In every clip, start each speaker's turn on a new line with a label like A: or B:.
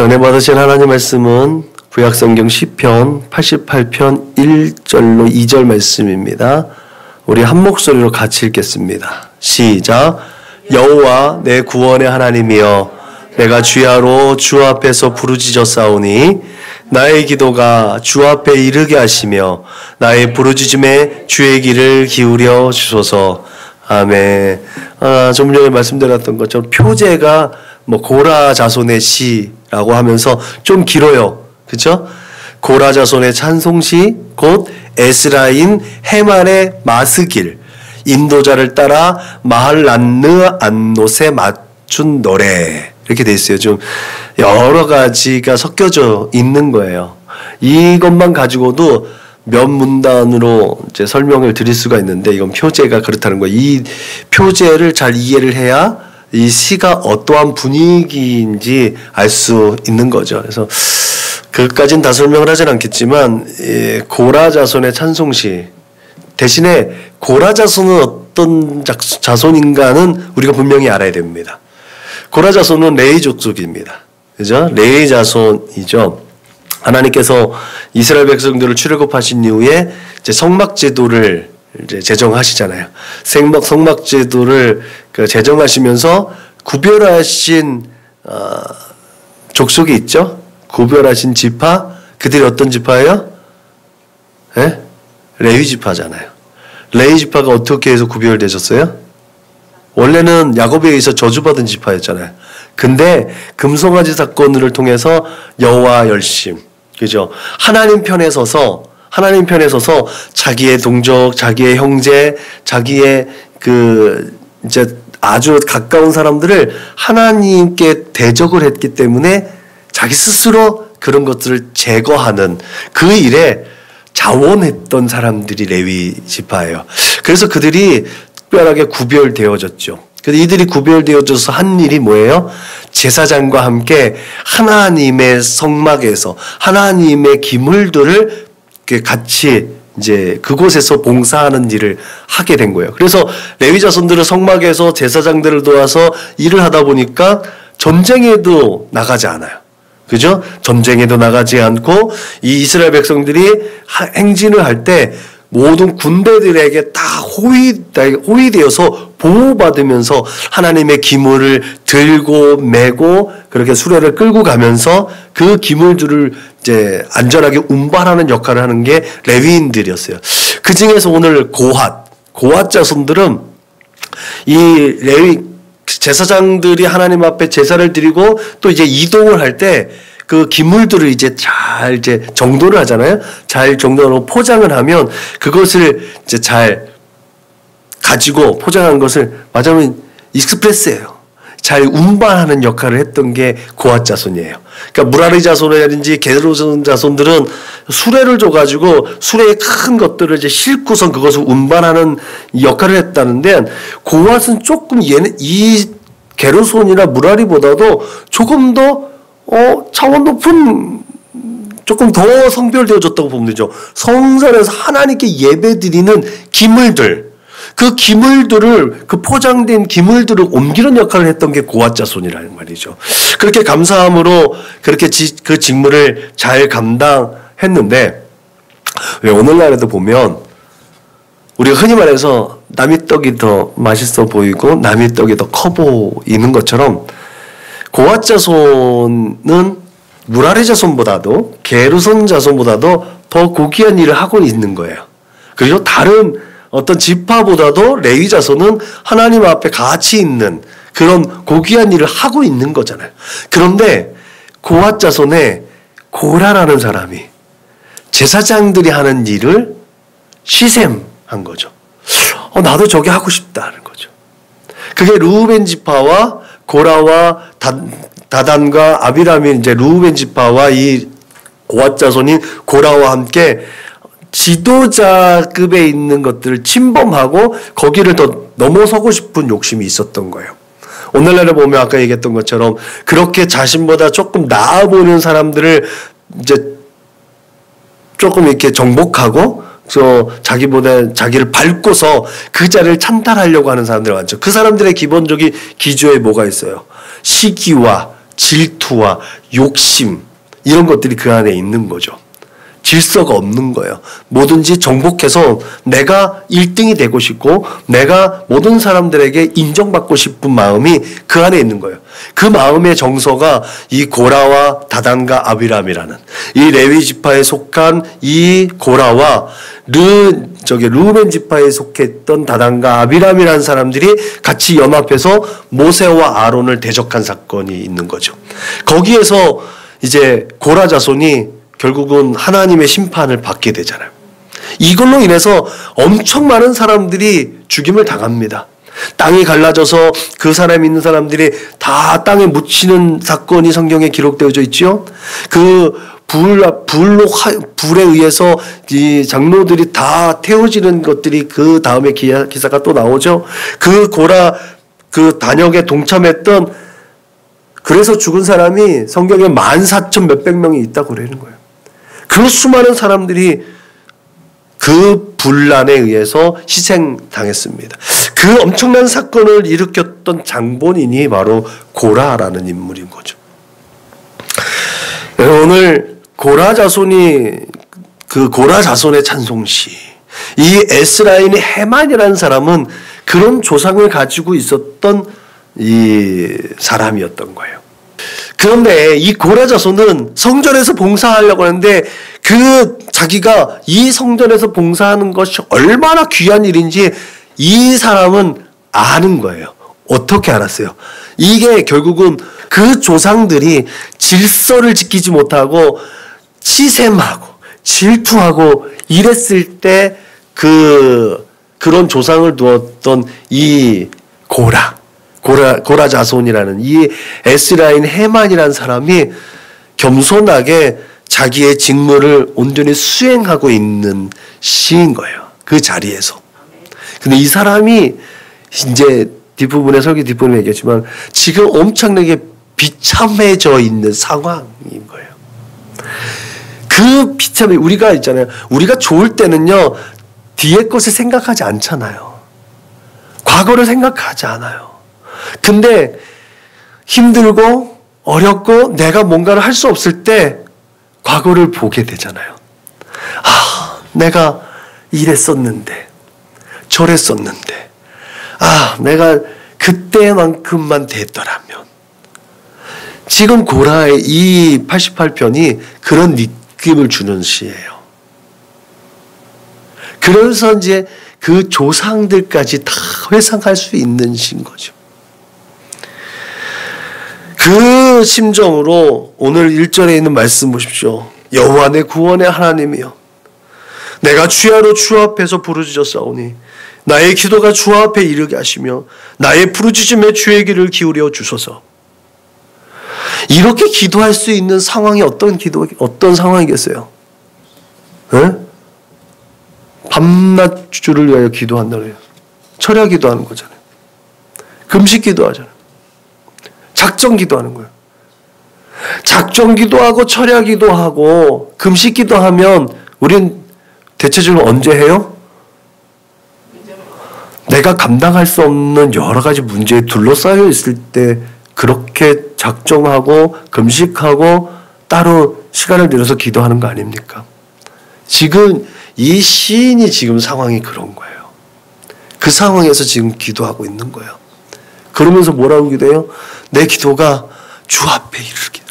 A: 은혜 받으신 하나님 말씀은 구약성경 시편 88편 1절로 2절 말씀입니다. 우리 한 목소리로 같이 읽겠습니다. 시작. 여호와 내 구원의 하나님이여, 내가 주야로 주 앞에서 부르짖었사오니 나의 기도가 주 앞에 이르게 하시며 나의 부르짖음에 주의 귀를 기울여 주소서. 아멘. 좀 전에 말씀드렸던 것처럼 표제가 고라 자손의 시라고 하면서 좀 길어요. 그렇죠? 고라 자손의 찬송시, 곧 에스라인 헤만의 마스길, 인도자를 따라 마할란느 안노세 맞춘 노래, 이렇게 돼 있어요. 좀 여러 가지가 섞여져 있는 거예요. 이것만 가지고도 몇 문단으로 이제 설명을 드릴 수가 있는데, 이건 표제가 그렇다는 거예요. 이 표제를 잘 이해를 해야 이 시가 어떠한 분위기인지 알 수 있는 거죠. 그래서 그것까지는 다 설명을 하진 않겠지만, 고라 자손의 찬송시 대신에 고라 자손은 어떤 자손인가는 우리가 분명히 알아야 됩니다. 고라 자손은 레위 족속입니다. 그죠? 레위 자손이죠. 하나님께서 이스라엘 백성들을 출애굽하신 이후에 이제 성막제도를 이제 제정하시잖아요. 성막제도를 제정하시면서 구별하신 족속이 있죠. 구별하신 지파, 그들이 어떤 지파예요? 네? 레위 지파잖아요. 레위 지파가 어떻게 해서 구별되셨어요? 원래는 야곱에 의해서 저주받은 지파였잖아요. 근데 금송아지 사건을 통해서 여호와 열심, 그죠? 하나님 편에 서서 자기의 동족, 자기의 형제, 자기의 이제 아주 가까운 사람들을 하나님께 대적을 했기 때문에 자기 스스로 그런 것들을 제거하는 그 일에 자원했던 사람들이 레위 지파예요. 그래서 그들이 특별하게 구별되어졌죠. 그래서 이들이 구별되어져서 한 일이 뭐예요? 제사장과 함께 하나님의 성막에서 하나님의 기물들을 같이 이제 그곳에서 봉사하는 일을 하게 된 거예요. 그래서 레위 자손들은 성막에서 제사장들을 도와서 일을 하다 보니까 전쟁에도 나가지 않아요. 그죠? 전쟁에도 나가지 않고 이 이스라엘 백성들이 행진을 할 때 모든 군대들에게 다 호위되어서 보호받으면서 하나님의 기물을 들고 메고 그렇게 수레를 끌고 가면서 그 기물들을 이제 안전하게 운반하는 역할을 하는 게 레위인들이었어요. 그 중에서 오늘 고핫 자손들은 이 레위 제사장들이 하나님 앞에 제사를 드리고 또 이제 이동을 할 때 그 기물들을 이제 잘 정돈을 하잖아요. 잘 정돈하고 포장을 하면 그것을 이제 잘 가지고 포장한 것을 말하자면 익스프레스예요. 잘 운반하는 역할을 했던 게 고핫 자손이에요. 그러니까 무라리 자손이라든지 게르손 자손들은 수레를 줘가지고 수레의 큰 것들을 이제 싣고선 그것을 운반하는 역할을 했다는데, 고핫은 조금 이 게르손이나 무라리보다도 조금 더 차원 높은, 조금 더 성별되어졌다고 보면 되죠. 성전에서 하나님께 예배드리는 기물들, 그 기물들을, 그 포장된 기물들을 옮기는 역할을 했던 게 고핫 자손이라는 말이죠. 그렇게 감사함으로 그렇게 그 직무를 잘 감당했는데, 왜 오늘날에도 보면 우리가 흔히 말해서 남의 떡이 더 맛있어 보이고 남의 떡이 더 커 보이는 것처럼, 고핫 자손은 무라리 자손보다도 게르손 자손보다도 더 고귀한 일을 하고 있는 거예요. 그리고 다른 어떤 지파보다도 레위 자손은 하나님 앞에 가치 있는 그런 고귀한 일을 하고 있는 거잖아요. 그런데 고핫 자손의 고라라는 사람이 제사장들이 하는 일을 시샘한 거죠. 나도 저게 하고 싶다는 거죠. 그게 르우벤 지파와 고라와 다단과 아비람이 이제 르우벤 지파와 이 고핫 자손인 고라와 함께 지도자급에 있는 것들을 침범하고 거기를 더 넘어서고 싶은 욕심이 있었던 거예요. 오늘날에 보면 아까 얘기했던 것처럼 그렇게 자신보다 조금 나아 보이는 사람들을 이제 조금 이렇게 정복하고 자기보다 자기를 밟고서 그 자리를 찬탈하려고 하는 사람들 많죠. 그 사람들의 기본적인 기조에 뭐가 있어요? 시기와 질투와 욕심 이런 것들이 그 안에 있는 거죠. 질서가 없는 거예요. 뭐든지 정복해서 내가 1등이 되고 싶고 내가 모든 사람들에게 인정받고 싶은 마음이 그 안에 있는 거예요. 그 마음의 정서가 이 고라와 다단과 아비람이라는 이 레위 지파에 속한 이 고라와 루벤 지파에 속했던 다단과 아비람이라는 사람들이 같이 연합해서 모세와 아론을 대적한 사건이 있는 거죠. 거기에서 이제 고라 자손이 결국은 하나님의 심판을 받게 되잖아요. 이걸로 인해서 엄청 많은 사람들이 죽임을 당합니다. 땅이 갈라져서 그 사람이 있는 사람들이 다 땅에 묻히는 사건이 성경에 기록되어져 있죠. 그 불에 의해서 이 장로들이 다 태워지는 것들이 그 다음에 기사가 또 나오죠. 그 고라 그 단역에 동참했던 그래서 죽은 사람이 성경에 14,000 몇백 명이 있다고 그러는 거예요. 그 수많은 사람들이 그 분란에 의해서 희생당했습니다. 그 엄청난 사건을 일으켰던 장본인이 바로 고라라는 인물인 거죠. 오늘 고라 자손이 그 고라 자손의 찬송시 이 에스라인의 헤만이라는 사람은 그런 조상을 가지고 있었던 이 사람이었던 거예요. 그런데 이 고라 자손은 성전에서 봉사하려고 하는데 그 자기가 이 성전에서 봉사하는 것이 얼마나 귀한 일인지 이 사람은 아는 거예요. 어떻게 알았어요? 이게 결국은 그 조상들이 질서를 지키지 못하고 치샘하고 질투하고 이랬을 때 그런 조상을 두었던 이 고라 자손이라는 이 에스라인 헤만이라는 사람이 겸손하게 자기의 직무를 온전히 수행하고 있는 시인 거예요. 그 자리에서. 근데 이 사람이 이제 뒷부분에 설교 뒷부분에 얘기했지만 지금 엄청나게 비참해져 있는 상황인 거예요. 그 비참해 우리가 있잖아요. 우리가 좋을 때는요. 뒤에 것을 생각하지 않잖아요. 과거를 생각하지 않아요. 근데 힘들고 어렵고 내가 뭔가를 할 수 없을 때 과거를 보게 되잖아요. 아, 내가 이랬었는데 저랬었는데 아, 내가 그때만큼만 됐더라면. 지금 고라의 이 88편이 그런 느낌을 주는 시예요. 그래서 이제 그 조상들까지 다 회상할 수 있는 시인 거죠. 그 심정으로 오늘 1절에 있는 말씀 보십시오. 여호와 내 구원의 하나님이여 내가 주야로 주 앞에서 부르짖었사오니 나의 기도가 주 앞에 이르게 하시며 나의 부르짖음에 주의 귀를 기울여 주소서. 이렇게 기도할 수 있는 상황이 어떤 상황이겠어요? 네? 밤낮 주를 위하여 기도한다고 해요. 철야 기도하는 거잖아요. 금식 기도하잖아요. 작정 기도하는 거예요. 작정 기도하고 철야 기도하고 금식 기도하면 우린 대체적으로 언제 해요? 내가 감당할 수 없는 여러 가지 문제에 둘러싸여 있을 때 그렇게 작정하고 금식하고 따로 시간을 들여서 기도하는 거 아닙니까? 지금 이 시인이 지금 상황이 그런 거예요. 그 상황에서 지금 기도하고 있는 거예요. 그러면서 뭐라고 기도해요? 내 기도가 주 앞에 이르게.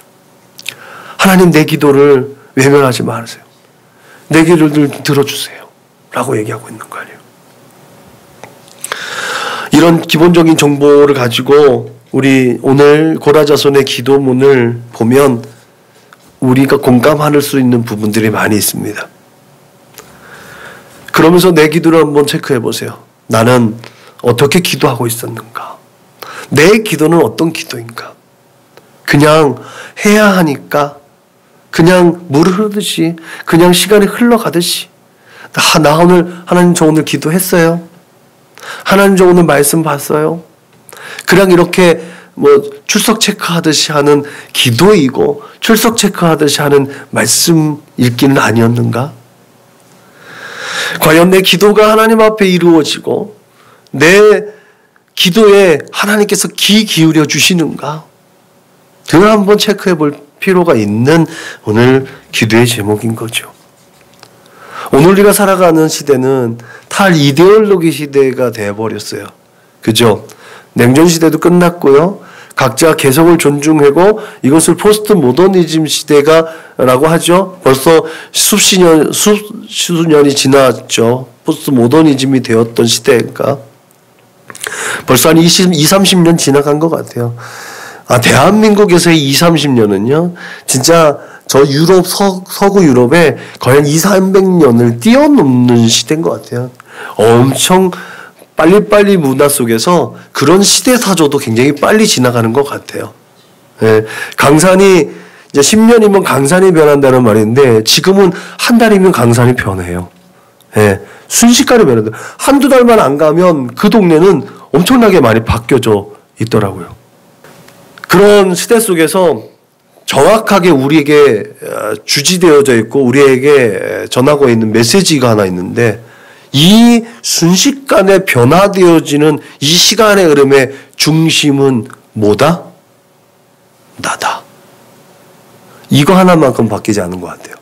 A: 하나님 내 기도를 외면하지 마세요. 내 기도를 들어주세요. 라고 얘기하고 있는 거 아니에요. 이런 기본적인 정보를 가지고 우리 오늘 고라 자손의 기도문을 보면 우리가 공감할 수 있는 부분들이 많이 있습니다. 그러면서 내 기도를 한번 체크해 보세요. 나는 어떻게 기도하고 있었는가? 내 기도는 어떤 기도인가? 그냥 해야 하니까 그냥 물 흐르듯이 그냥 시간이 흘러가듯이 나 오늘 하나님 저 오늘 기도했어요. 하나님 저 오늘 말씀 봤어요. 그냥 이렇게 뭐 출석 체크하듯이 하는 기도이고 출석 체크하듯이 하는 말씀 읽기는 아니었는가? 과연 내 기도가 하나님 앞에 이루어지고 내 기도에 하나님께서 귀 기울여 주시는가? 그걸 한번 체크해 볼 필요가 있는 오늘 기도의 제목인 거죠. 오늘 우리가 살아가는 시대는 탈이데올로기 시대가 되어버렸어요. 그죠? 냉전 시대도 끝났고요. 각자 개성을 존중하고 이것을 포스트 모더니즘 시대가라고 하죠. 벌써 수년이 지났죠. 포스트 모더니즘이 되었던 시대가 벌써 한 30년 지나간 것 같아요. 대한민국에서의 30년은요. 진짜 저 유럽, 서구 유럽에 거의 한 300년을 뛰어넘는 시대인 것 같아요. 엄청 빨리빨리 문화 속에서 그런 시대사조도 굉장히 빨리 지나가는 것 같아요. 예, 강산이 이제 10년이면 강산이 변한다는 말인데 지금은 한 달이면 강산이 변해요. 예, 순식간에 변해요. 한두 달만 안 가면 그 동네는 엄청나게 많이 바뀌어져 있더라고요. 그런 시대 속에서 정확하게 우리에게 주지되어져 있고 우리에게 전하고 있는 메시지가 하나 있는데 이 순식간에 변화되어지는 이 시간의 흐름의 중심은 뭐다? 나다. 이거 하나만큼 바뀌지 않은 것 같아요.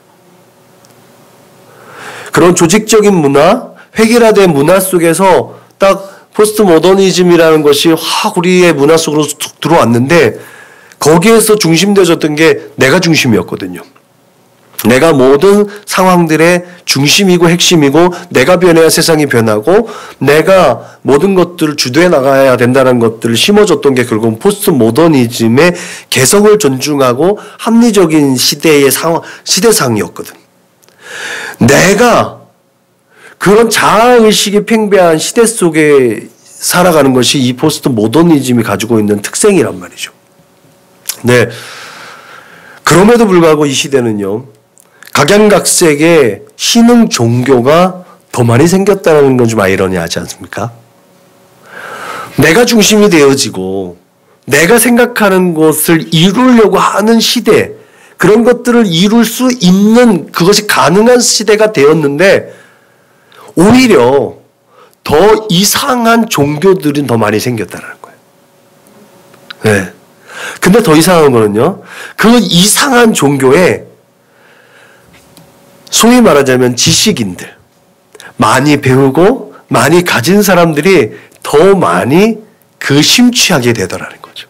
A: 그런 조직적인 문화, 획일화된 문화 속에서 딱 포스트 모더니즘이라는 것이 확 우리의 문화 속으로 툭 들어왔는데 거기에서 중심되어졌던 게 내가 중심이었거든요. 내가 모든 상황들의 중심이고 핵심이고 내가 변해야 세상이 변하고 내가 모든 것들을 주도해 나가야 된다는 것들을 심어줬던 게 결국은 포스트 모더니즘의 개성을 존중하고 합리적인 시대의 시대상이었거든. 내가 그런 자아의식이 팽배한 시대 속에 살아가는 것이 이 포스트 모더니즘이 가지고 있는 특성이란 말이죠. 네. 그럼에도 불구하고 이 시대는요. 각양각색의 신흥 종교가 더 많이 생겼다는 건 좀 아이러니하지 않습니까? 내가 중심이 되어지고 내가 생각하는 것을 이루려고 하는 시대, 그런 것들을 이룰 수 있는 그것이 가능한 시대가 되었는데 오히려 더 이상한 종교들이 더 많이 생겼다는 거예요. 네. 근데 더 이상한 거는요. 그 이상한 종교에 소위 말하자면 지식인들, 많이 배우고 많이 가진 사람들이 더 많이 심취하게 되더라는 거죠.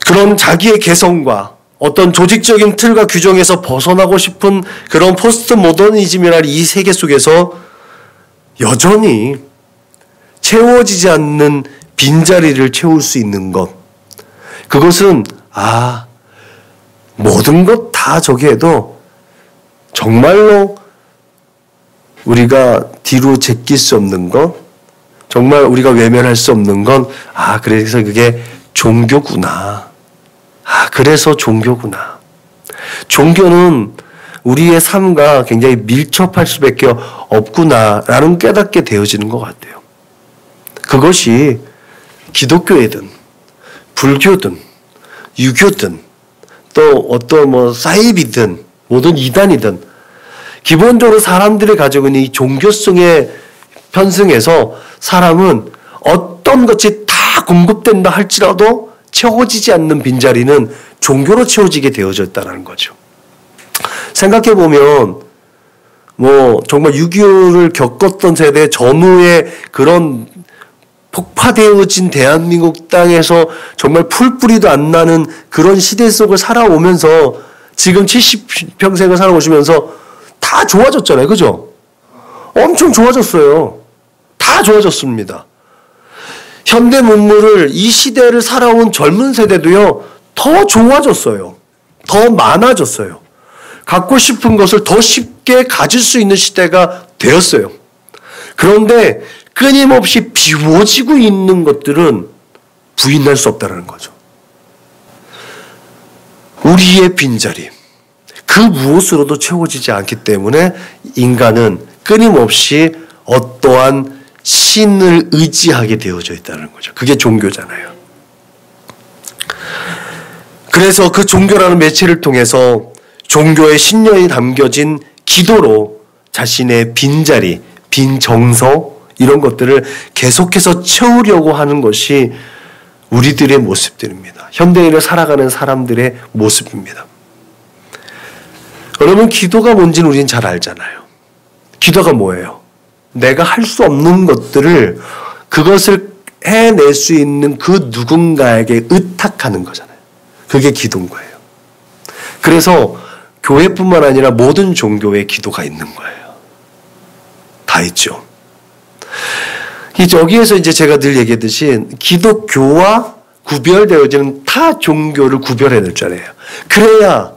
A: 그런 자기의 개성과 어떤 조직적인 틀과 규정에서 벗어나고 싶은 그런 포스트 모더니즘이라는 이 세계 속에서 여전히 채워지지 않는 빈자리를 채울 수 있는 것. 그것은 모든 것 다 저기에도 정말로 우리가 뒤로 제낄 수 없는 것, 정말 우리가 외면할 수 없는 건 그래서 그게 종교구나. 그래서 종교구나. 종교는 우리의 삶과 굉장히 밀접할 수밖에 없구나라는 깨닫게 되어지는 것 같아요. 그것이 기독교이든 불교든 유교든 또 어떤 사이비든 모든 이단이든 기본적으로 사람들이 가지고 있는 이 종교성의 편승에서 사람은 어떤 것이 다 공급된다 할지라도 채워지지 않는 빈자리는 종교로 채워지게 되어졌다는 거죠. 생각해보면 정말 6.25를 겪었던 세대 전후의 그런 폭파되어진 대한민국 땅에서 정말 풀뿌리도 안 나는 그런 시대 속을 살아오면서 지금 70평생을 살아오시면서 다 좋아졌잖아요. 그죠? 엄청 좋아졌어요. 다 좋아졌습니다. 현대 문물을 이 시대를 살아온 젊은 세대도요. 더 좋아졌어요. 더 많아졌어요. 갖고 싶은 것을 더 쉽게 가질 수 있는 시대가 되었어요. 그런데 끊임없이 비워지고 있는 것들은 부인할 수 없다는 거죠. 우리의 빈자리, 그 무엇으로도 채워지지 않기 때문에 인간은 끊임없이 어떠한 신을 의지하게 되어져 있다는 거죠. 그게 종교잖아요. 그래서 그 종교라는 매체를 통해서 종교의 신념이 담겨진 기도로 자신의 빈자리, 빈 정서 이런 것들을 계속해서 채우려고 하는 것이 우리들의 모습들입니다. 현대인을 살아가는 사람들의 모습입니다. 여러분, 기도가 뭔지는 우리는 잘 알잖아요. 기도가 뭐예요? 내가 할 수 없는 것들을 그것을 해낼 수 있는 그 누군가에게 의탁하는 거잖아요. 그게 기도인 거예요. 그래서 교회뿐만 아니라 모든 종교에 기도가 있는 거예요. 다 있죠. 여기에서 이제 제가 늘 얘기했듯이 기독교와 구별되어지는 타 종교를 구별해낼 줄 알아요. 그래야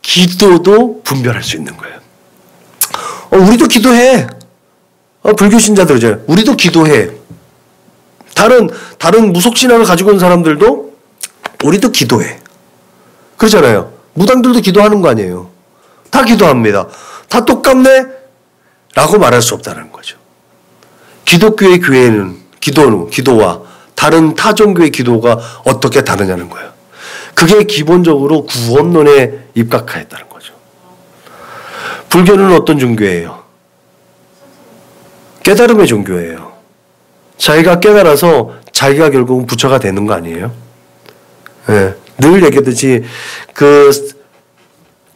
A: 기도도 분별할 수 있는 거예요. 우리도 기도해. 불교 신자들이죠. 우리도 기도해. 다른 무속신앙을 가지고 있는 사람들도 우리도 기도해. 그렇잖아요. 무당들도 기도하는 거 아니에요. 다 기도합니다. 다 똑같네? 라고 말할 수 없다는 거죠. 기독교의 교회는 기도와 다른 타 종교의 기도가 어떻게 다르냐는 거예요. 그게 기본적으로 구원론에 입각하였다는 거죠. 불교는 어떤 종교예요? 깨달음의 종교예요. 자기가 깨달아서 자기가 결국은 부처가 되는 거 아니에요? 네. 늘 얘기했듯이 그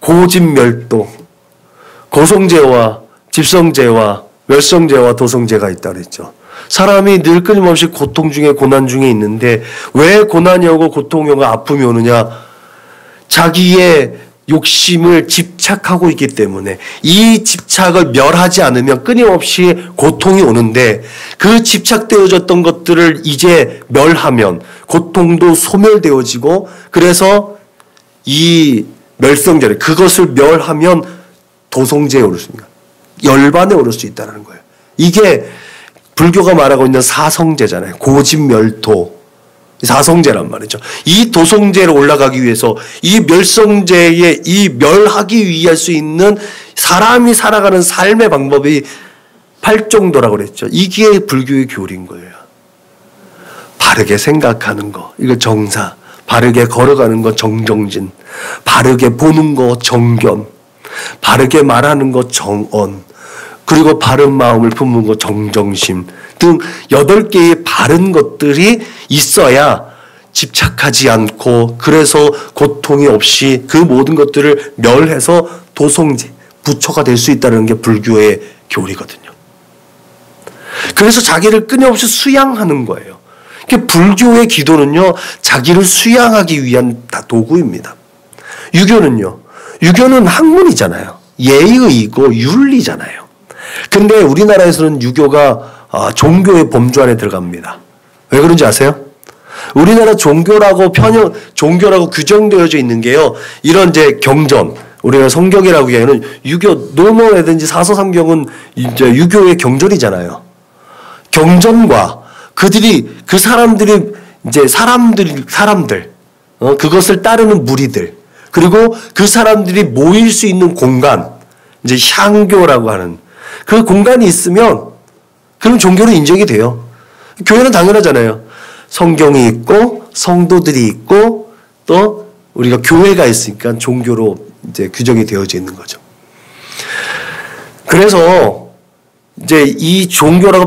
A: 고집멸도, 고성제와 집성제와 멸성제와 도성제가 있다고 그랬죠. 사람이 늘 끊임없이 고통 중에 고난 중에 있는데 왜 고난이 오고 고통이 오고 아픔이 오느냐? 자기의 욕심을 집착하고 있기 때문에 이 집착을 멸하지 않으면 끊임없이 고통이 오는데 그 집착되어졌던 것들을 이제 멸하면 고통도 소멸되어지고 그래서 이 멸성제를 그것을 멸하면 도성제에 오를 수 있습니다. 열반에 오를 수 있다는 거예요. 이게 불교가 말하고 있는 사성제잖아요. 고집멸도. 사성제란 말이죠. 이 도성제로 올라가기 위해서 이 멸성제에 이 멸하기 위할 수 있는 사람이 살아가는 삶의 방법이 8정도라고 그랬죠. 이게 불교의 교리인 거예요. 바르게 생각하는 거, 이거 정사. 바르게 걸어가는 거 정정진. 바르게 보는 거 정견. 바르게 말하는 거 정언. 그리고 바른 마음을 품는 거 정정심 등 8개의 바른 것들이 있어야 집착하지 않고 그래서 고통이 없이 그 모든 것들을 멸해서 도성제, 부처가 될 수 있다는 게 불교의 교리거든요. 그래서 자기를 끊임없이 수양하는 거예요. 불교의 기도는요, 자기를 수양하기 위한 도구입니다. 유교는요, 유교는 학문이잖아요. 예의이고 윤리잖아요. 근데 우리나라에서는 유교가 종교의 범주 안에 들어갑니다. 왜 그런지 아세요? 우리나라 종교라고 규정되어져 있는 게요. 이런 이제 경전, 우리가 성경이라고 하는 유교 노모라든지 사서삼경은 이제 유교의 경전이잖아요. 경전과 그 사람들이 이제 사람들, 그것을 따르는 무리들, 그리고 그 사람들이 모일 수 있는 공간, 이제 향교라고 하는 그 공간이 있으면 그럼 종교로 인정이 돼요. 교회는 당연하잖아요. 성경이 있고 성도들이 있고 또 우리가 교회가 있으니까 종교로 이제 규정이 되어져 있는 거죠. 그래서 이제 이 종교라고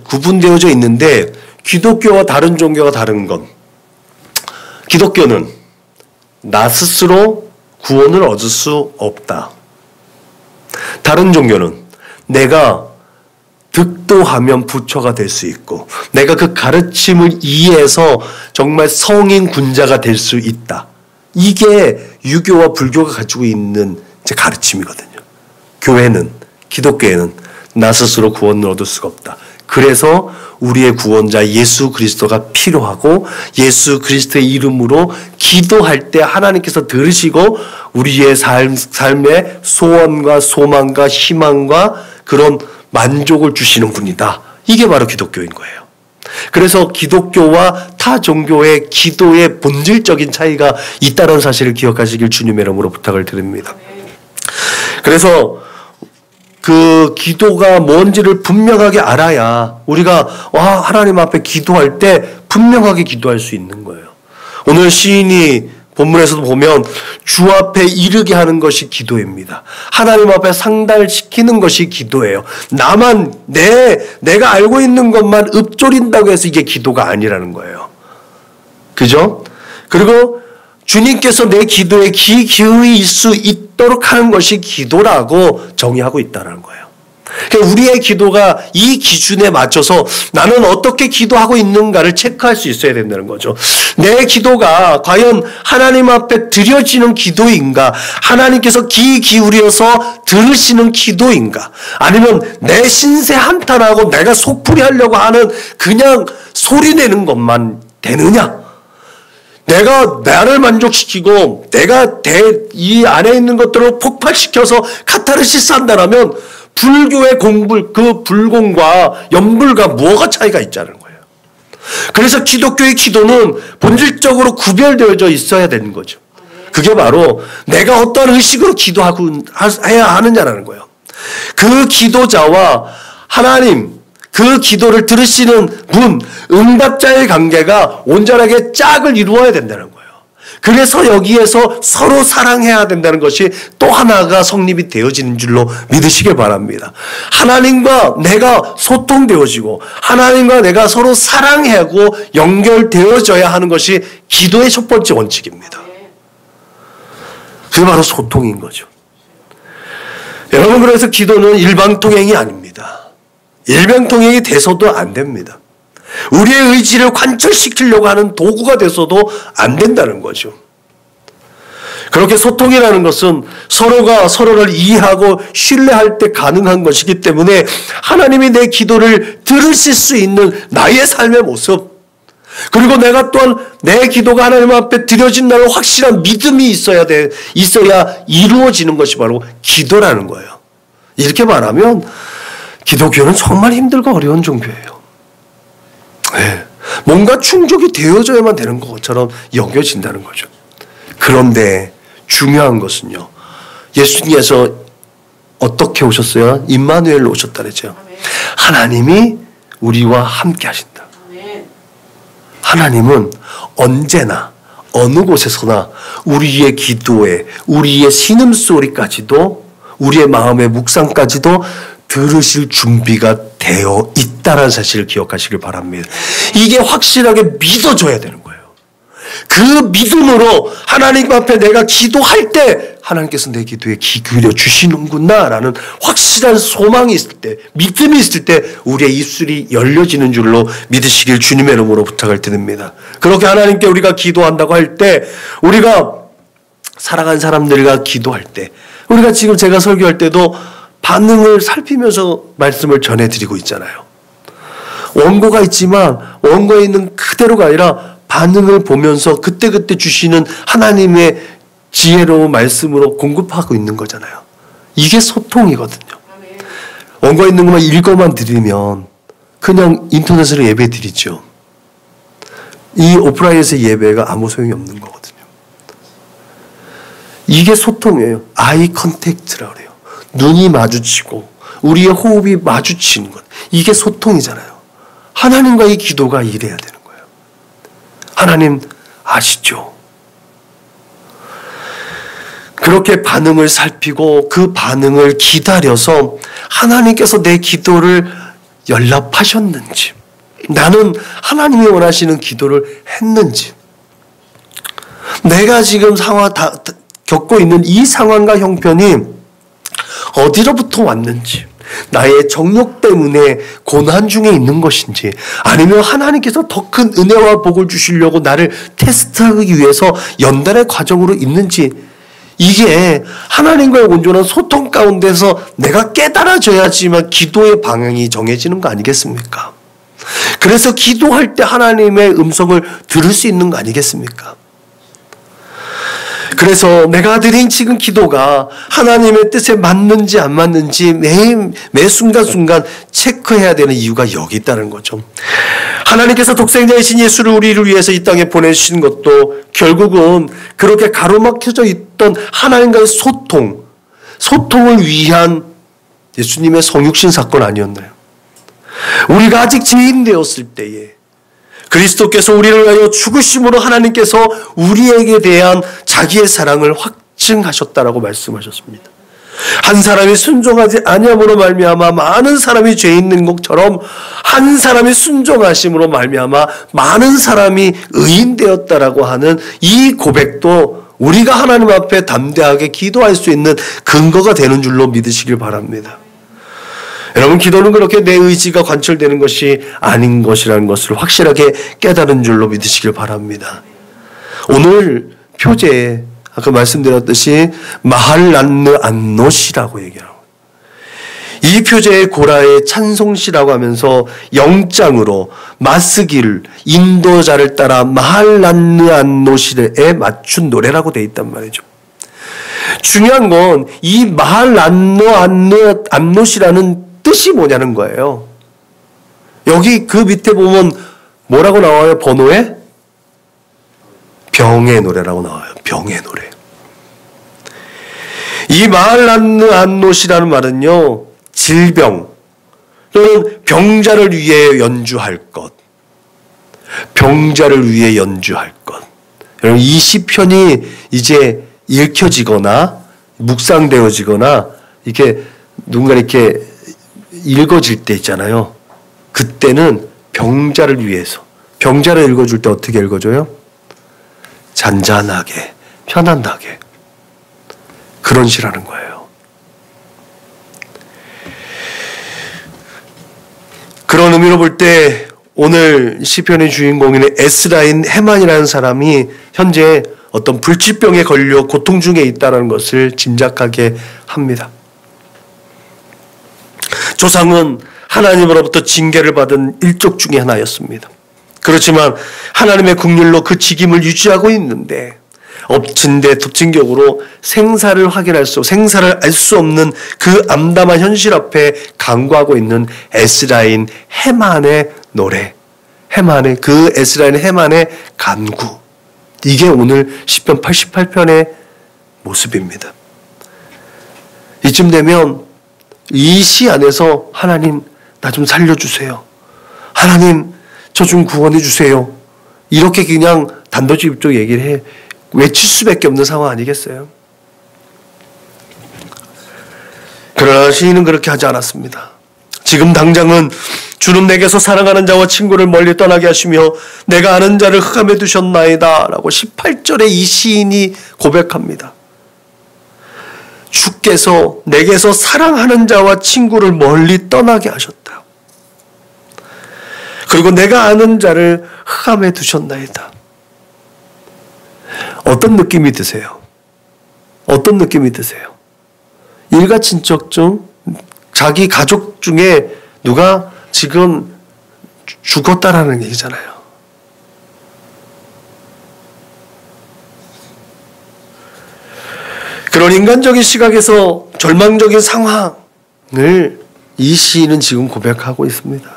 A: 구분되어져 있는데 기독교와 다른 종교가 다른 건 기독교는 나 스스로 구원을 얻을 수 없다. 다른 종교는 내가 득도하면 부처가 될 수 있고 내가 그 가르침을 이해해서 정말 성인 군자가 될 수 있다. 이게 유교와 불교가 가지고 있는 이제 가르침이거든요. 기독교에는 나 스스로 구원을 얻을 수가 없다. 그래서 우리의 구원자 예수 그리스도가 필요하고 예수 그리스도의 이름으로 기도할 때 하나님께서 들으시고 우리의 삶의 소원과 소망과 희망과 그런 만족을 주시는 분이다. 이게 바로 기독교인 거예요. 그래서 기독교와 타 종교의 기도의 본질적인 차이가 있다는 사실을 기억하시길 주님의 이름으로 부탁을 드립니다. 그래서 그 기도가 뭔지를 분명하게 알아야 우리가 하나님 앞에 기도할 때 분명하게 기도할 수 있는 거예요. 오늘 시인이 본문에서도 보면 주 앞에 이르게 하는 것이 기도입니다. 하나님 앞에 상달시키는 것이 기도예요. 내가 알고 있는 것만 읊조린다고 해서 이게 기도가 아니라는 거예요. 그죠? 그리고 주님께서 내 기도에 귀 기울일 수 있도록 하는 것이 기도라고 정의하고 있다는 거예요. 그러니까 우리의 기도가 이 기준에 맞춰서 나는 어떻게 기도하고 있는가를 체크할 수 있어야 된다는 거죠. 내 기도가 과연 하나님 앞에 드려지는 기도인가? 하나님께서 귀 기울여서 들으시는 기도인가? 아니면 내 신세 한탄하고 내가 속풀이 하려고 하는 그냥 소리내는 것만 되느냐? 내가 나를 만족시키고 내가 이 안에 있는 것들을 폭발시켜서 카타르시스 한다라면 불교의 그 불공과 연불과 뭐가 차이가 있자는 거예요. 그래서 기독교의 기도는 본질적으로 구별되어져 있어야 되는 거죠. 그게 바로 내가 어떤 의식으로 기도하고 해야 하느냐라는 거예요. 그 기도자와 하나님, 그 기도를 들으시는 분, 응답자의 관계가 온전하게 짝을 이루어야 된다는 거예요. 그래서 여기에서 서로 사랑해야 된다는 것이 또 하나가 성립이 되어지는 줄로 믿으시길 바랍니다. 하나님과 내가 소통되어지고 하나님과 내가 서로 사랑하고 연결되어져야 하는 것이 기도의 첫 번째 원칙입니다. 그게 바로 소통인 거죠. 여러분, 그래서 기도는 일방통행이 아닙니다. 일방통행이 돼서도 안 됩니다. 우리의 의지를 관철시키려고 하는 도구가 돼서도 안 된다는 거죠. 그렇게 소통이라는 것은 서로가 서로를 이해하고 신뢰할 때 가능한 것이기 때문에 하나님이 내 기도를 들으실 수 있는 나의 삶의 모습, 그리고 내가 또한 내 기도가 하나님 앞에 드려진다는 확실한 믿음이 있어야 이루어지는 것이 바로 기도라는 거예요. 이렇게 말하면 기독교는 정말 힘들고 어려운 종교예요. 네. 뭔가 충족이 되어져야만 되는 것처럼 여겨진다는 거죠. 그런데 중요한 것은요, 예수님께서 어떻게 오셨어요? 임마누엘로 오셨다 그랬죠. 하나님이 우리와 함께 하신다. 하나님은 언제나 어느 곳에서나 우리의 기도에, 우리의 신음소리까지도, 우리의 마음의 묵상까지도 들으실 준비가 되어 있다는 사실을 기억하시길 바랍니다. 이게 확실하게 믿어져야 되는 거예요. 그 믿음으로 하나님 앞에 내가 기도할 때 하나님께서 내 기도에 귀 기울여 주시는구나 라는 확실한 소망이 있을 때, 믿음이 있을 때 우리의 입술이 열려지는 줄로 믿으시길 주님의 이름으로 부탁을 드립니다. 그렇게 하나님께 우리가 기도한다고 할 때, 우리가 사랑하는 사람들과 기도할 때, 우리가 지금 제가 설교할 때도 반응을 살피면서 말씀을 전해드리고 있잖아요. 원고가 있지만 원고에 있는 그대로가 아니라 반응을 보면서 그때그때 주시는 하나님의 지혜로운 말씀으로 공급하고 있는 거잖아요. 이게 소통이거든요. 원고에 있는 것만 읽어만 드리면 그냥 인터넷으로 예배 드리죠. 이 오프라인에서 예배가 아무 소용이 없는 거거든요. 이게 소통이에요. 아이 컨택트라고 그래요. 눈이 마주치고 우리의 호흡이 마주치는 것. 이게 소통이잖아요. 하나님과의 기도가 이래야 되는 거예요. 하나님 아시죠? 그렇게 반응을 살피고 그 반응을 기다려서 하나님께서 내 기도를 연락하셨는지, 나는 하나님이 원하시는 기도를 했는지, 내가 지금 겪고 있는 이 상황과 형편이 어디로부터 왔는지, 나의 정욕 때문에 고난 중에 있는 것인지, 아니면 하나님께서 더 큰 은혜와 복을 주시려고 나를 테스트하기 위해서 연단의 과정으로 있는지, 이게 하나님과의 온전한 소통 가운데서 내가 깨달아져야지만 기도의 방향이 정해지는 거 아니겠습니까? 그래서 기도할 때 하나님의 음성을 들을 수 있는 거 아니겠습니까? 그래서 내가 드린 지금 기도가 하나님의 뜻에 맞는지 안 맞는지 매 순간순간 체크해야 되는 이유가 여기 있다는 거죠. 하나님께서 독생자이신 예수를 우리를 위해서 이 땅에 보내주신 것도 결국은 그렇게 가로막혀져 있던 하나님과의 소통을 위한 예수님의 성육신 사건 아니었나요? 우리가 아직 죄인 되었을 때에 그리스도께서 우리를 위하여 죽으심으로 하나님께서 우리에게 대한 자기의 사랑을 확증하셨다라고 말씀하셨습니다. 한 사람이 순종하지 아니함으로 말미암아 많은 사람이 죄 있는 것처럼 한 사람이 순종하심으로 말미암아 많은 사람이 의인 되었다라고 하는 이 고백도 우리가 하나님 앞에 담대하게 기도할 수 있는 근거가 되는 줄로 믿으시길 바랍니다. 여러분, 기도는 그렇게 내 의지가 관철되는 것이 아닌 것이라는 것을 확실하게 깨달은 줄로 믿으시길 바랍니다. 오늘 표제에 아까 말씀드렸듯이 마할란느 안노시라고 얘기하고, 이 표제의 고라의 찬송시라고 하면서 영장으로 마스기를 인도자를 따라 마할란느 안노시에 맞춘 노래라고 되어 있단 말이죠. 중요한 건 이 마할란느 안노시라는 뜻이 뭐냐는 거예요. 여기 그 밑에 보면 뭐라고 나와요? 번호에? 병의 노래라고 나와요. 병의 노래. 이 마할란느 안노시라는 말은요, 질병 또는 병자를 위해 연주할 것, 병자를 위해 연주할 것. 여러분, 이 시편이 이제 읽혀지거나 묵상되어지거나 이렇게 누군가 이렇게 읽어질 때 있잖아요. 그때는 병자를 위해서, 병자를 읽어줄 때 어떻게 읽어줘요? 잔잔하게, 편안하게. 그런 시라는 거예요. 그런 의미로 볼 때 오늘 시편의 주인공인 에스라인 헤만이라는 사람이 현재 어떤 불치병에 걸려 고통 중에 있다는 것을 짐작하게 합니다. 조상은 하나님으로부터 징계를 받은 일족 중에 하나였습니다. 그렇지만 하나님의 긍휼로 그 직임을 유지하고 있는데 엎친 데 덮친 격으로 생사를 알 수 없는 그 암담한 현실 앞에 간구하고 있는 에스라인 헤만의 노래, 그 에스라인 헤만의 간구, 이게 오늘 시편 88편의 모습입니다. 이쯤 되면 이 시 안에서 하나님, 나 좀 살려주세요. 하나님, 저 좀 구원해 주세요. 이렇게 그냥 단도직입적으로 얘기를 해 외칠 수밖에 없는 상황 아니겠어요? 그러나 시인은 그렇게 하지 않았습니다. 지금 당장은 주는 내게서 사랑하는 자와 친구를 멀리 떠나게 하시며 내가 아는 자를 흑암에 두셨나이다 라고 18절에 이 시인이 고백합니다. 주께서 내게서 사랑하는 자와 친구를 멀리 떠나게 하셨다. 그리고 내가 아는 자를 흑암에 두셨나이다. 어떤 느낌이 드세요? 어떤 느낌이 드세요? 일가친척 중 자기 가족 중에 누가 지금 죽었다라는 얘기잖아요. 그런 인간적인 시각에서 절망적인 상황을 이 시인은 지금 고백하고 있습니다.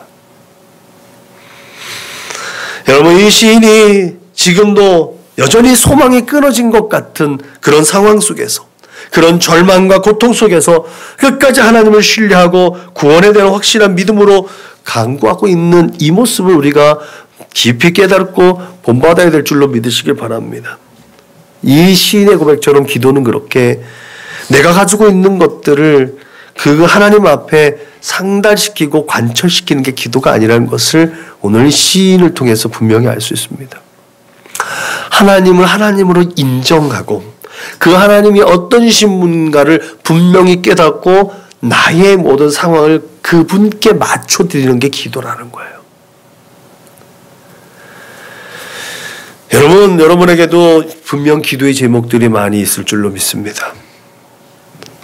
A: 여러분, 이 시인이 지금도 여전히 소망이 끊어진 것 같은 그런 상황 속에서, 그런 절망과 고통 속에서 끝까지 하나님을 신뢰하고 구원에 대한 확실한 믿음으로 간구하고 있는 이 모습을 우리가 깊이 깨닫고 본받아야 될 줄로 믿으시길 바랍니다. 이 시인의 고백처럼 기도는 그렇게 내가 가지고 있는 것들을 그 하나님 앞에 상달시키고 관철시키는 게 기도가 아니라는 것을 오늘 시인을 통해서 분명히 알 수 있습니다. 하나님을 하나님으로 인정하고 그 하나님이 어떤 신분가를 분명히 깨닫고 나의 모든 상황을 그분께 맞춰드리는 게 기도라는 거예요. 여러분에게도 분명 기도의 제목들이 많이 있을 줄로 믿습니다.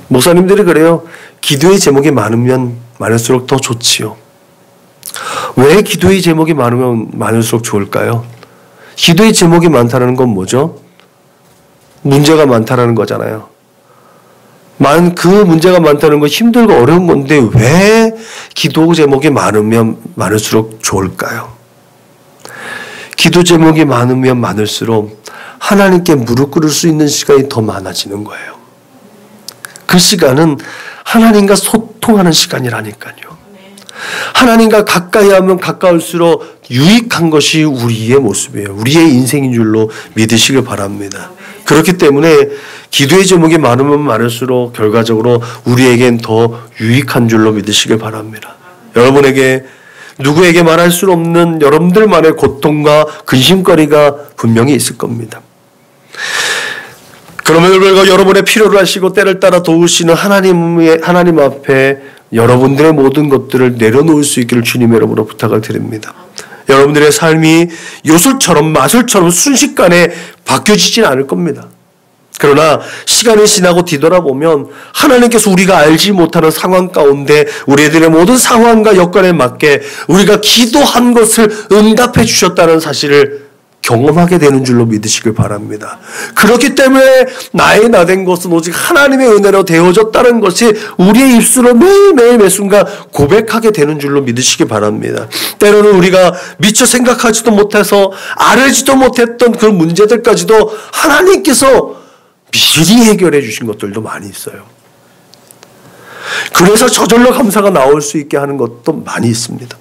A: 목사님들이 그래요. 기도의 제목이 많으면 많을수록 더 좋지요. 왜 기도의 제목이 많으면 많을수록 좋을까요? 기도의 제목이 많다는 건 뭐죠? 문제가 많다는 거잖아요. 그 문제가 많다는 건 힘들고 어려운 건데 왜 기도 제목이 많으면 많을수록 좋을까요? 기도 제목이 많으면 많을수록 하나님께 무릎 꿇을 수 있는 시간이 더 많아지는 거예요. 그 시간은 하나님과 소통하는 시간이라니까요. 하나님과 가까이 하면 가까울수록 유익한 것이 우리의 모습이에요. 우리의 인생인 줄로 믿으시길 바랍니다. 그렇기 때문에 기도의 제목이 많으면 많을수록 결과적으로 우리에겐 더 유익한 줄로 믿으시길 바랍니다. 여러분에게 누구에게 말할 수 없는 여러분들만의 고통과 근심거리가 분명히 있을 겁니다. 그럼에도 불구하고 여러분의 필요를 하시고 때를 따라 도우시는 하나님 앞에 여러분들의 모든 것들을 내려놓을 수 있기를 주님의 이름으로 부탁을 드립니다. 여러분들의 삶이 요술처럼 마술처럼 순식간에 바뀌어지진 않을 겁니다. 그러나 시간이 지나고 뒤돌아보면 하나님께서 우리가 알지 못하는 상황 가운데 우리들의 모든 상황과 여건에 맞게 우리가 기도한 것을 응답해 주셨다는 사실을 경험하게 되는 줄로 믿으시길 바랍니다. 그렇기 때문에 나의 나된 것은 오직 하나님의 은혜로 되어졌다는 것이 우리의 입술로 매일매일 매순간 고백하게 되는 줄로 믿으시기 바랍니다. 때로는 우리가 미처 생각하지도 못해서 알지도 못했던 그 문제들까지도 하나님께서 미리 해결해 주신 것들도 많이 있어요. 그래서 저절로 감사가 나올 수 있게 하는 것도 많이 있습니다.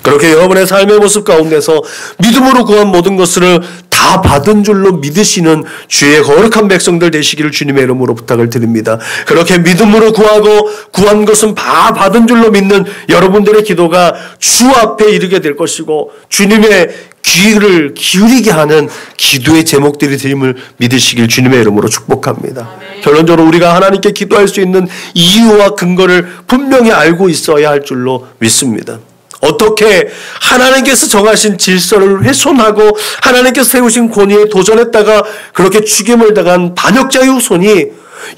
A: 그렇게 여러분의 삶의 모습 가운데서 믿음으로 구한 모든 것을 다 받은 줄로 믿으시는 주의 거룩한 백성들 되시기를 주님의 이름으로 부탁을 드립니다. 그렇게 믿음으로 구하고 구한 것은 다 받은 줄로 믿는 여러분들의 기도가 주 앞에 이르게 될 것이고 주님의 귀를 기울이게 하는 기도의 제목들이 되임을 믿으시길 주님의 이름으로 축복합니다. 결론적으로 우리가 하나님께 기도할 수 있는 이유와 근거를 분명히 알고 있어야 할 줄로 믿습니다. 어떻게 하나님께서 정하신 질서를 훼손하고 하나님께서 세우신 권위에 도전했다가 그렇게 죽임을 당한 반역자의 후손이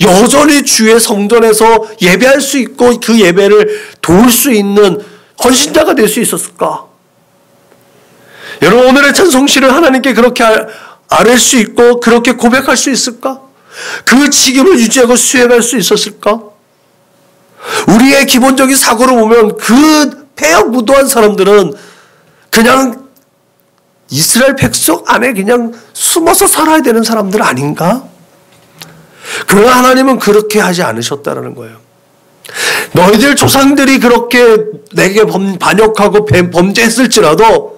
A: 여전히 주의 성전에서 예배할 수 있고 그 예배를 도울 수 있는 헌신자가 될 수 있었을까? 여러분, 오늘의 찬송시를 하나님께 그렇게 아뢰 수 있고 그렇게 고백할 수 있을까? 그 직임을 유지하고 수행할 수 있었을까? 우리의 기본적인 사고를 보면 그 폐역 무도한 사람들은 그냥 이스라엘 백성 안에 그냥 숨어서 살아야 되는 사람들 아닌가? 그러나 하나님은 그렇게 하지 않으셨다는 거예요. 너희들 조상들이 그렇게 내게 반역하고 범죄했을지라도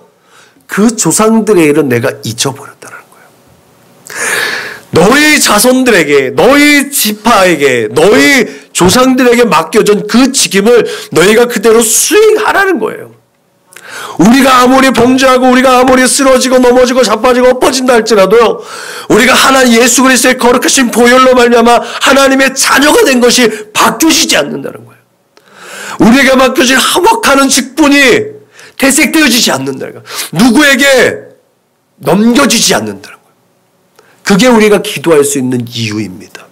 A: 그 조상들의 일은 내가 잊어버렸다는 거예요. 너희 자손들에게, 너희 지파에게, 너희 조상들에게 맡겨준 그 직임을 너희가 그대로 수행하라는 거예요. 우리가 아무리 범죄하고 우리가 아무리 쓰러지고 넘어지고 자빠지고 엎어진다 할지라도 우리가 하나님 예수 그리스도의 거룩하신 보혈로 말미암아 하나님의 자녀가 된 것이 바뀌어지지 않는다는 거예요. 우리에게 맡겨진 화목하는 직분이 퇴색되어지지 않는다는 거예요. 누구에게 넘겨지지 않는다는 거예요. 그게 우리가 기도할 수 있는 이유입니다.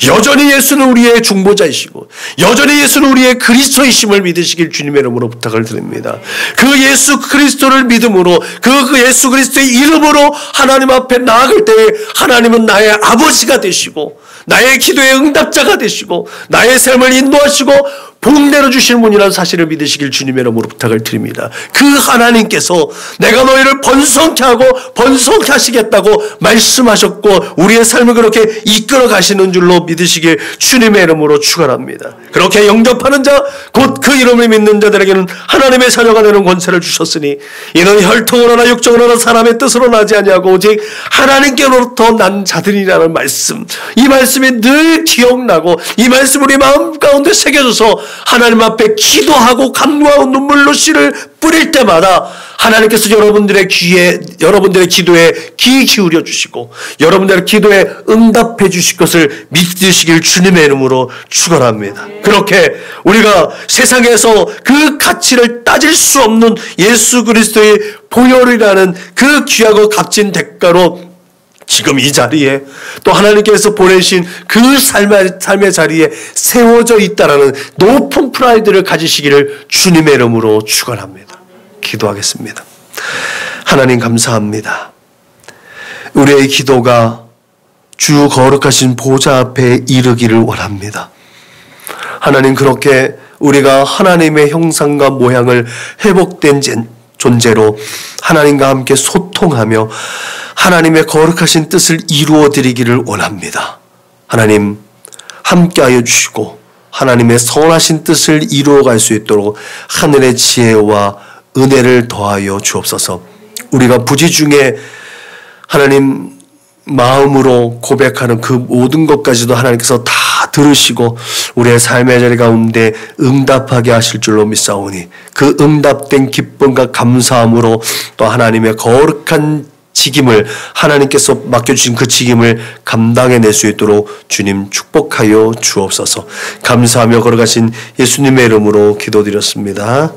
A: 여전히 예수는 우리의 중보자이시고 여전히 예수는 우리의 그리스도이심을 믿으시길 주님의 이름으로 부탁을 드립니다. 그 예수 그리스도를 믿음으로 그 예수 그리스도의 이름으로 하나님 앞에 나아갈 때에 하나님은 나의 아버지가 되시고 나의 기도의 응답자가 되시고 나의 삶을 인도하시고 복 내려주실 분이라는 사실을 믿으시길 주님의 이름으로 부탁을 드립니다. 그 하나님께서 내가 너희를 번성케 하고 번성케 하시겠다고 말씀하셨고 우리의 삶을 그렇게 이끌어 가시는 줄로 믿으시길 주님의 이름으로 축원합니다. 그렇게 영접하는 자 곧 그 이름을 믿는 자들에게는 하나님의 자녀가 되는 권세를 주셨으니 이는 혈통으로나 육정으로나 사람의 뜻으로 나지 아니하고 오직 하나님께로부터 난 자들이라는 말씀, 이 말씀이 늘 기억나고 이 말씀 우리 마음 가운데 새겨져서 하나님 앞에 기도하고 간구하고 눈물로 씨를 뿌릴 때마다 하나님께서 여러분들의 기도에 귀 기울여 주시고 여러분들의 기도에 응답해 주실 것을 믿으시길 주님의 이름으로 축원합니다. 그렇게 우리가 세상에서 그 가치를 따질 수 없는 예수 그리스도의 보혈이라는 그 귀하고 값진 대가로 지금 이 자리에 또 하나님께서 보내신 그 삶의 자리에 세워져 있다라는 높은 프라이드를 가지시기를 주님의 이름으로 축원합니다. 기도하겠습니다. 하나님 감사합니다. 우리의 기도가 주 거룩하신 보좌 앞에 이르기를 원합니다. 하나님 그렇게 우리가 하나님의 형상과 모양을 회복된 존재로 하나님과 함께 소통하며 하나님의 거룩하신 뜻을 이루어 드리기를 원합니다. 하나님 함께하여 주시고 하나님의 선하신 뜻을 이루어갈 수 있도록 하늘의 지혜와 은혜를 더하여 주옵소서. 우리가 부지 중에 하나님 마음으로 고백하는 그 모든 것까지도 하나님께서 다 들으시고 우리의 삶의 자리 가운데 응답하게 하실 줄로 믿사오니 그 응답된 기쁨과 감사함으로 또 하나님의 거룩한 직임을 하나님께서 맡겨주신 그 직임을 감당해낼 수 있도록 주님 축복하여 주옵소서. 감사하며 걸어가신 예수님의 이름으로 기도드렸습니다.